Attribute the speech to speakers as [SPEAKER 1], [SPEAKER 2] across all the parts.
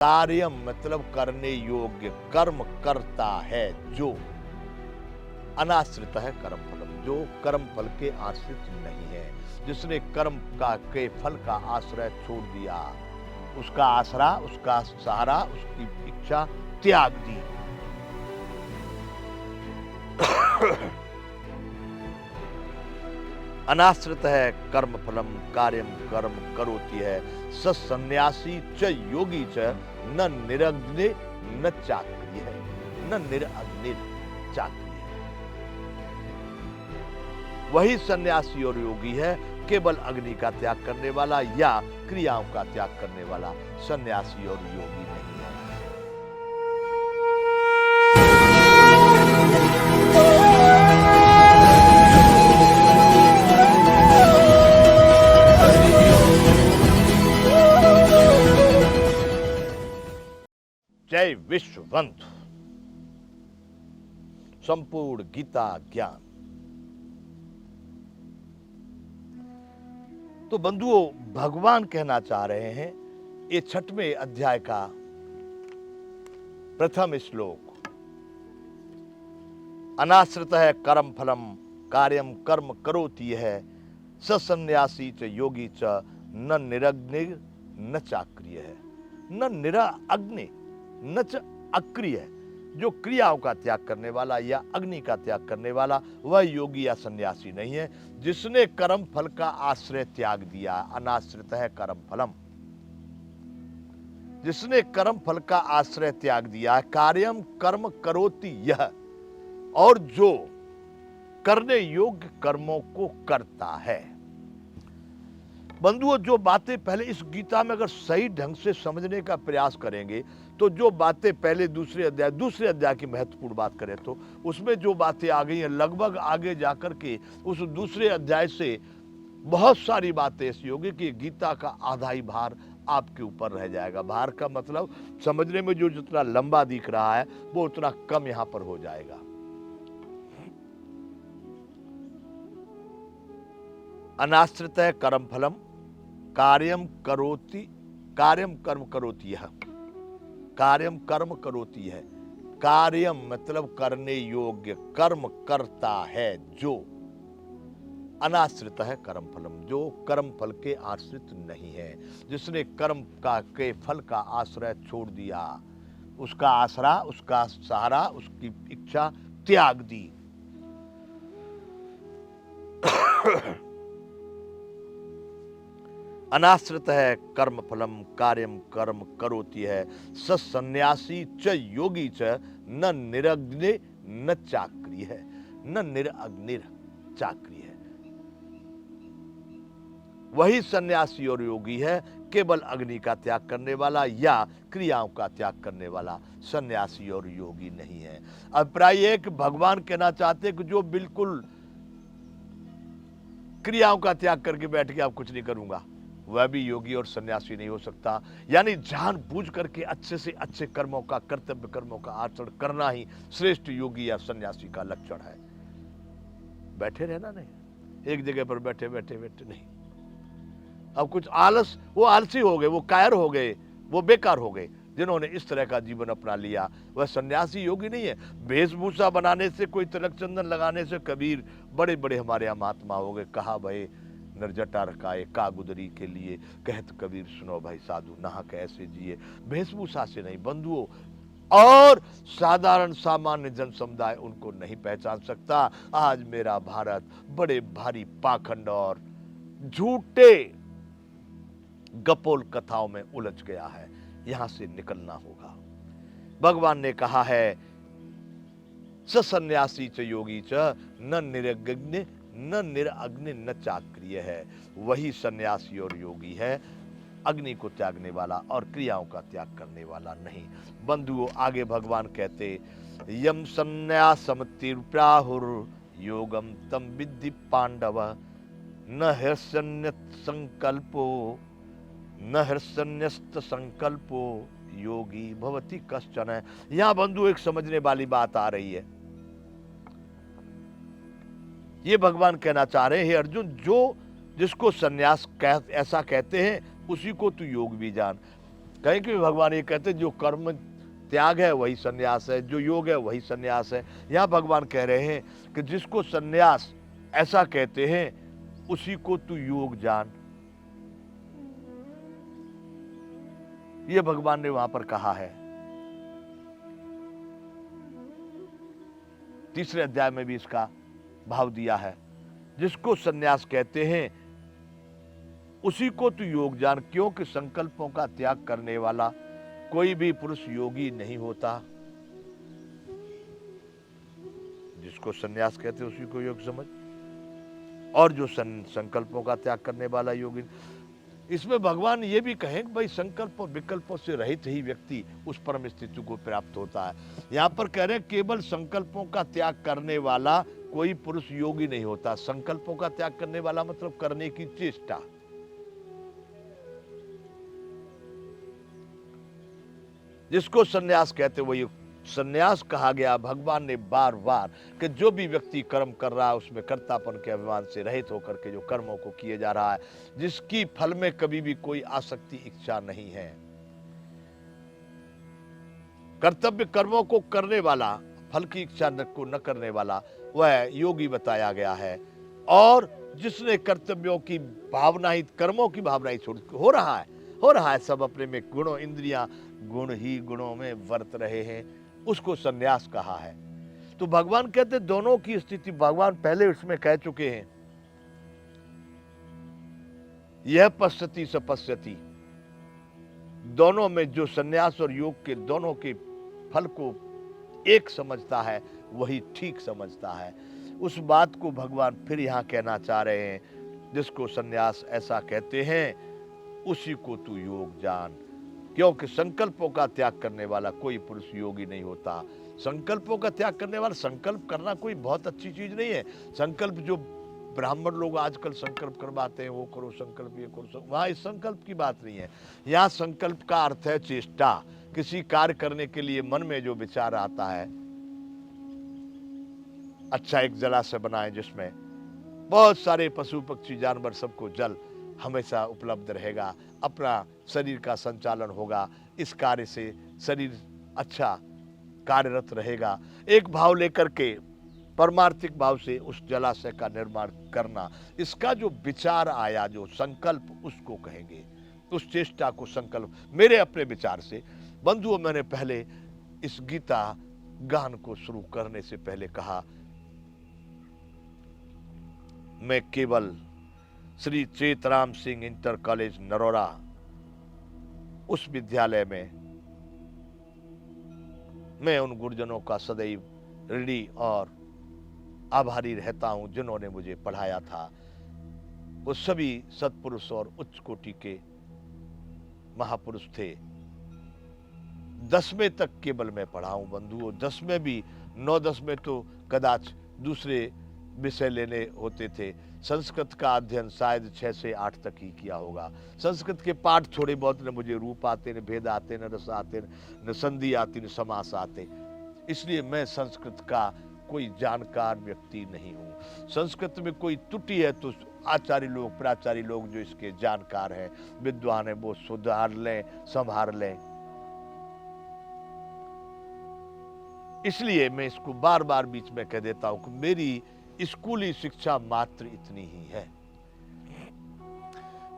[SPEAKER 1] कार्यम मतलब करने योग्य, कर्म करता है जो अनाश्रित है कर्म फलम, जो कर्म फल के आश्रित नहीं है। जिसने कर्म के फल का आश्रय छोड़ दिया, उसका आसरा, उसका सहारा, उसकी इच्छा त्याग दी। अनाश्रित है कर्म फलम कार्यम कर्म करोति है। सन्यासी च योगी च न निरग्नि न चाक्रिय है, न निरग्नि चाक्रिय है। वही सन्यासी और योगी है, केवल अग्नि का त्याग करने वाला या क्रियाओं का त्याग करने वाला सन्यासी और योगी नहीं है। जय विश्ववंत। संपूर्ण गीता ज्ञान। तो बंधुओं, भगवान कहना चाह रहे हैं, ये 6वें अध्याय का प्रथम श्लोक, अनाश्रित है कर्म फलम कार्यम कर्म करोति है। सन्यासी च योगी च न निरग्नि न चाक्रिय है, न निरअग्नि न च अक्रिय है। जो क्रियाओं का त्याग करने वाला या अग्नि का त्याग करने वाला वह योगी या सन्यासी नहीं है। जिसने कर्म फल का आश्रय त्याग दिया, अनाश्रित है कर्म फलम, जिसने कर्म फल का आश्रय त्याग दिया, कार्यम कर्म करोति यह, और जो करने योग्य कर्मों को करता है। बंधुओं, जो बातें पहले इस गीता में अगर सही ढंग से समझने का प्रयास करेंगे, तो जो बातें पहले दूसरे अध्याय की महत्वपूर्ण बात करें तो उसमें जो बातें आ गई हैं, लगभग आगे जाकर के उस दूसरे अध्याय से बहुत सारी बातें ऐसी होगी कि गीता का आधा ही भार आपके ऊपर रह जाएगा। भार का मतलब समझने में जो जितना लंबा दिख रहा है वो उतना कम यहां पर हो जाएगा। अनाश्रित है कर्म फलम कार्यम कर्म करोति यह, कार्यम कर्म करोति है। कार्यम मतलब करने योग्य, कर्म करता है जो अनाश्रित है कर्म फलम, जो कर्म फल के आश्रित नहीं है। जिसने कर्म के फल का आश्रय छोड़ दिया, उसका आसरा, उसका सहारा, उसकी इच्छा त्याग दी। अनाश्रित है कर्म फलम कार्यम कर्म करोति है। सन्यासी च योगी च न निरग्नि न चाक्रिय है, न निरअग्निर चाक्रिय है। वही सन्यासी और योगी है, केवल अग्नि का त्याग करने वाला या क्रियाओं का त्याग करने वाला सन्यासी और योगी नहीं है। अभिप्राय है कि भगवान कहना चाहते हैं कि जो बिल्कुल क्रियाओं का त्याग करके बैठ के आप कुछ नहीं करूंगा, वह भी योगी और सन्यासी नहीं हो सकता। यानी जानबूझ करके अच्छे से अच्छे कर्मों का, कर्तव्य कर्मों का आचरण करना ही श्रेष्ठ योगी या सन्यासी का लक्षण है। बैठे रहना नहीं, एक जगह पर बैठे बैठे नहीं। अब कुछ आलस, वो आलसी हो गए, वो कायर हो गए, वो बेकार हो गए। जिन्होंने इस तरह का जीवन अपना लिया वह सन्यासी योगी नहीं है। वेशभूषा बनाने से, कोई तिलक चंदन लगाने से कबीर बड़े बड़े हमारे यहाँ महात्मा हो गए। कहा भाई नरजटा रखाए का गुदरी के लिए, कहत कबीर सुनो भाई साधु नहा कैसे जिए। वेशभूषा से नहीं बंधुओं, और साधारण सामान्य जन समुदाय उनको नहीं पहचान सकता। आज मेरा भारत बड़े भारी पाखंड और झूठे गपोल कथाओं में उलझ गया है। यहां से निकलना होगा। भगवान ने कहा है, सन्यासी च योगी च न निरग्नि न निरअग्नि न चाक्रिय है। वही सन्यासी और योगी है, अग्नि को त्यागने वाला और क्रियाओं का त्याग करने वाला नहीं। बंधुओं, आगे भगवान कहते, यम संन्यासम प्राहुर योगम तम विद्धि पांडव न हर्षन्यत संकल्पो न हर्षन्यस्त संकल्पो योगी भवति कश्चन। यहां बंधु एक समझने वाली बात आ रही है। ये भगवान कहना चाह रहे हैं, हे अर्जुन, जो जिसको सन्यास ऐसा कहते हैं उसी को तू योग भी जान। कहीं कि भगवान ये कहते जो कर्म त्याग है वही सन्यास है, जो योग है वही सन्यास है। यहां भगवान कह रहे हैं कि जिसको सन्यास ऐसा कहते हैं उसी को तू योग जान। ये भगवान ने वहां पर कहा है। तीसरे अध्याय में भी इसका भाव दिया है। जिसको सन्यास कहते हैं उसी को तू योग जान, क्योंकि संकल्पों का त्याग करने वाला कोई भी पुरुष योगी नहीं होता। जिसको सन्यास कहते हैं उसी को योग समझ, और जो संकल्पों का त्याग करने वाला योगी। इसमें भगवान ये भी कहें कि भाई संकल्प और विकल्पों से रहित ही व्यक्ति उस परम स्थिति को प्राप्त होता है। यहां पर कह रहे हैं केवल संकल्पों का त्याग करने वाला कोई पुरुष योगी नहीं होता। संकल्पों का त्याग करने वाला मतलब करने की चेष्टा। जिसको सन्यास कहते वही सन्यास कहा गया। भगवान ने बार बार कि जो भी व्यक्ति कर्म कर रहा है उसमें कर्तापन के अभिमान से रहित होकर के जो कर्मों को किए जा रहा है, जिसकी फल में कभी भी कोई आसक्ति इच्छा नहीं है, कर्तव्य कर्मों को करने वाला, फल की इच्छा को न करने वाला, वह योगी बताया गया है। और जिसने कर्तव्यों की भावना ही, कर्मों की भावना ही छोड़, हो रहा है सब अपने में, गुणों इंद्रियां गुण ही गुणों में वर्त रहे हैं, उसको सन्यास कहा है। तो भगवान कहते दोनों की स्थिति भगवान पहले उसमें कह चुके हैं। यह पश्यति स पश्यति, दोनों में जो सन्यास और योग के दोनों के फल को एक समझता है वही ठीक समझता है। उस बात को भगवान फिर यहां कहना चाह रहे हैं। जिसको सन्यास ऐसा कहते हैं उसी को तू योग जान, क्योंकि संकल्पों का त्याग करने वाला कोई पुरुष योगी नहीं होता। संकल्पों का त्याग करने वाला, संकल्प करना कोई बहुत अच्छी चीज नहीं है। संकल्प जो ब्राह्मण लोग आजकल संकल्प करवाते हैं, वो करो संकल्प, ये करो, वहां इस संकल्प की बात नहीं है। यहाँ संकल्प का अर्थ है चेष्टा। किसी कार्य करने के लिए मन में जो विचार आता है, अच्छा एक जलाशय बनाए जिसमें बहुत सारे पशु पक्षी जानवर सबको जल हमेशा उपलब्ध रहेगा, अपना शरीर का संचालन होगा, इस कार्य से शरीर अच्छा कार्यरत रहेगा। एक भाव लेकर के, परमार्थिक भाव से उस जलाशय का निर्माण करना, इसका जो विचार आया, जो संकल्प, उसको कहेंगे। उस चेष्टा को संकल्प। मेरे अपने विचार से बंधुओं, मैंने पहले इस गीता गान को शुरू करने से पहले कहा, मैं केवल श्री चेतराम सिंह इंटर कॉलेज नरोरा, उस विद्यालय में मैं उन गुरुजनों का सदैव ऋणी और आभारी रहता हूं जिन्होंने मुझे पढ़ाया था। वो सभी सत्पुरुष और उच्च कोटि के महापुरुष थे। 10वें तक केवल मैं पढ़ा हूं बंधुओं। 10वें भी, 9-10 में तो कदाच दूसरे विषय लेने होते थे। संस्कृत का अध्ययन शायद 6 से 8 तक ही किया होगा। संस्कृत के पाठ थोड़े बहुत, न मुझे रूप आते, न भेद आते, न रस आते, न संधि आती, न समास आते, इसलिए मैं संस्कृत का कोई जानकार व्यक्ति नहीं हूँ। संस्कृत में कोई त्रुटि है तो आचार्य लोग, प्राचार्य लोग जो इसके जानकार हैं, विद्वान हैं, वो सुधार लें, संभार लें। इसलिए मैं इसको बार बार बीच में कह देता हूं कि मेरी स्कूली शिक्षा मात्र इतनी ही है।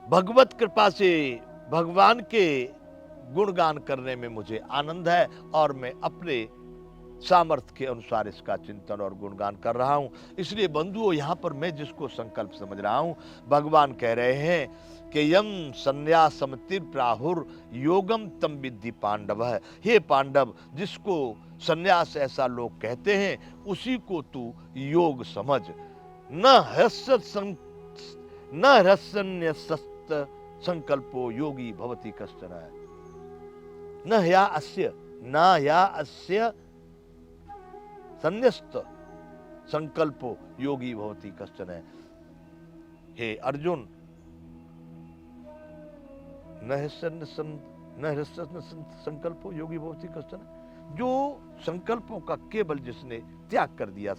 [SPEAKER 1] भगवत कृपा से भगवान के गुणगान करने में मुझे आनंद है और मैं अपने सामर्थ्य के अनुसार इसका चिंतन और गुणगान कर रहा हूं। इसलिए बंधुओं, यहां पर मैं जिसको संकल्प समझ रहा हूं, भगवान कह रहे हैं कि यम संन्यासम प्राहुर योगम तम विद्धि पांडव। हे पांडव, जिसको संन्यास ऐसा लोग कहते हैं उसी को तू योग समझ। न ह्यसन्न्यस्त संकल्पो योगी भवति कश्चन। न या अस्य संन्यस्त संकल्पो योगी भवति कश्चन। हे अर्जुन, न संकल्पो योगी भवति कश्चन, जो संकल्पों का केवल जिसने त्याग कर दिया,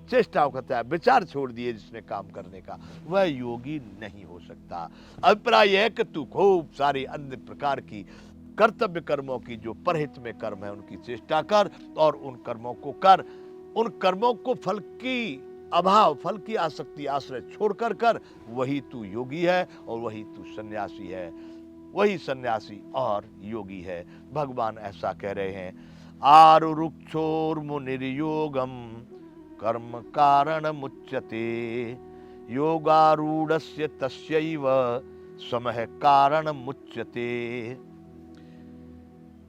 [SPEAKER 1] चेष्टाओं का त्याग, विचार छोड़ दिए जिसने काम करने का, वह योगी नहीं हो सकता। अभिप्राय यह कि तू खूब सारे अन्य प्रकार की कर्तव्य कर्मों की जो परहित में कर्म है उनकी चेष्टा कर और उन कर्मों को कर। उन कर्मों को फल की अभाव, फल की आसक्ति, आश्रय छोड़कर कर। वही तू योगी है और वही तू सन्यासी है, वही सन्यासी और योगी है। भगवान ऐसा कह रहे हैं, आरुरुक्षोर्मुनिर्योगम कर्म कारण मुच्यते योगारूढ़स्य तस्यैव समः कारण मुच्यते।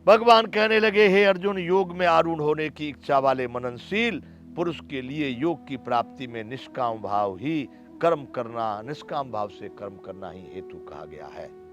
[SPEAKER 1] भगवान कहने लगे, हे अर्जुन, योग में आरूढ़ होने की इच्छा वाले मननशील पुरुष के लिए योग की प्राप्ति में निष्काम भाव से कर्म करना ही हेतु कहा गया है।